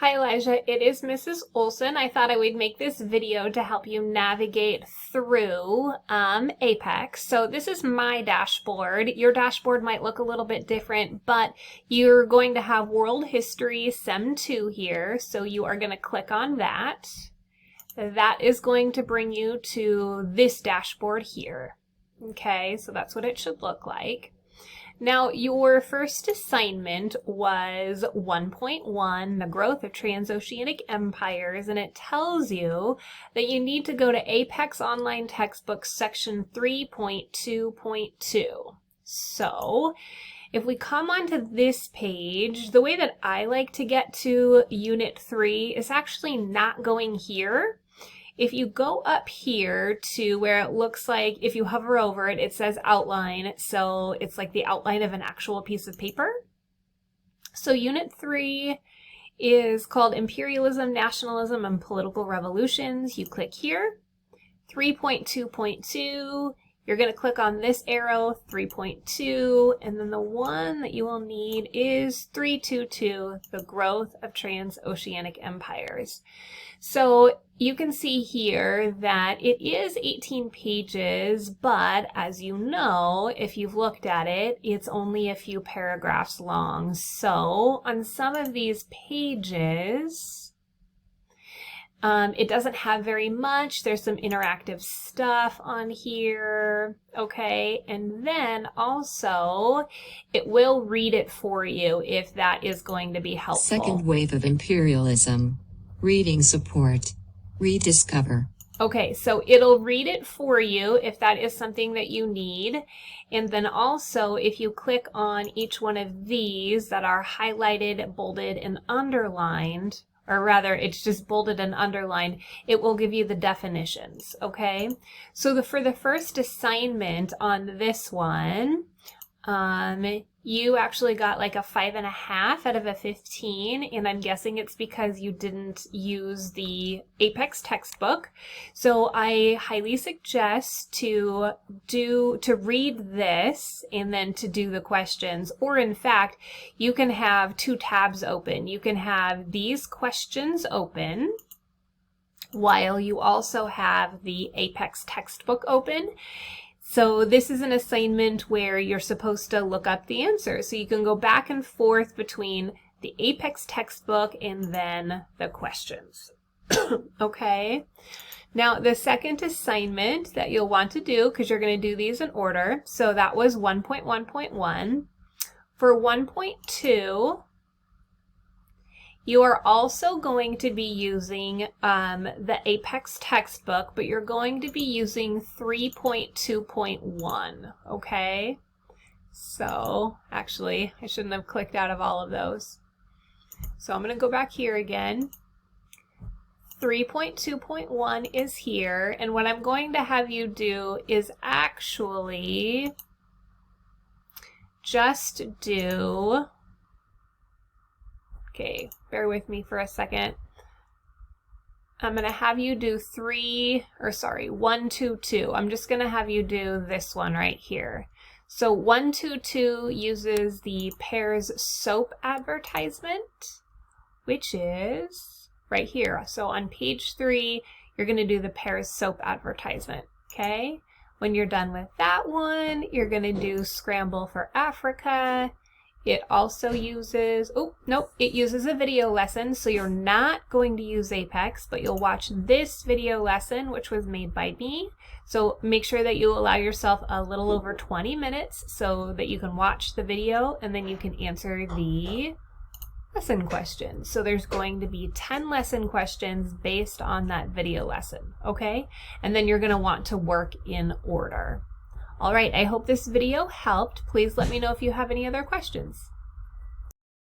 Hi Elijah, it is Mrs. Olson. I thought I would make this video to help you navigate through Apex. So this is my dashboard. Your dashboard might look a little bit different, but you're going to have World History Sem 2 here. So you are going to click on that. That is going to bring you to this dashboard here. Okay, so that's what it should look like. Now, your first assignment was 1.1, the growth of transoceanic empires, and it tells you that you need to go to Apex Online Textbooks section 3.2.2. So, if we come onto this page, the way that I like to get to Unit 3 is actually not going here. If you go up here to where it looks like, if you hover over it, it says outline. So it's like the outline of an actual piece of paper. So Unit 3 is called Imperialism, Nationalism, and Political Revolutions. You click here. 3.2.2, you're going to click on this arrow, 3.2, and then the one that you will need is 3.2.2, the growth of transoceanic empires. So you can see here that it is 18 pages, but as you know, if you've looked at it, it's only a few paragraphs long. So on some of these pages, it doesn't have very much. There's some interactive stuff on here, okay? And then also, it will read it for you if that is going to be helpful. Second wave of imperialism. Reading support. Rediscover. Okay, so it'll read it for you if that is something that you need. And then also, if you click on each one of these that are highlighted, bolded, and underlined, or rather, it's just bolded and underlined, it will give you the definitions, okay? So for the first assignment on this one, you actually got like a 5.5 out of a 15, and I'm guessing it's because you didn't use the Apex textbook. So I highly suggest to read this and then to do the questions, or in fact, you can have two tabs open. You can have these questions open while you also have the Apex textbook open. So this is an assignment where you're supposed to look up the answers. So you can go back and forth between the Apex textbook and then the questions. Okay. Now the second assignment that you'll want to do, because you're going to do these in order, so that was 1.1.1. For 1.2, you are also going to be using the Apex textbook, but you're going to be using 3.2.1, okay? So, actually, I shouldn't have clicked out of all of those. So I'm going to go back here again. 3.2.1 is here, and what I'm going to have you do is actually just do... Okay, bear with me for a second. I'm going to have you do 1, 2, 2. I'm just going to have you do this one right here. So 1, 2, 2 uses the Pears soap advertisement, which is right here. So on page 3, you're going to do the Pears soap advertisement, okay? When you're done with that one, you're going to do Scramble for Africa. It also uses, it uses a video lesson, so you're not going to use Apex, but you'll watch this video lesson, which was made by me. So make sure that you allow yourself a little over 20 minutes so that you can watch the video and then you can answer the lesson questions. So there's going to be 10 lesson questions based on that video lesson, okay? And then you're going to want to work in order. All right, I hope this video helped. Please let me know if you have any other questions.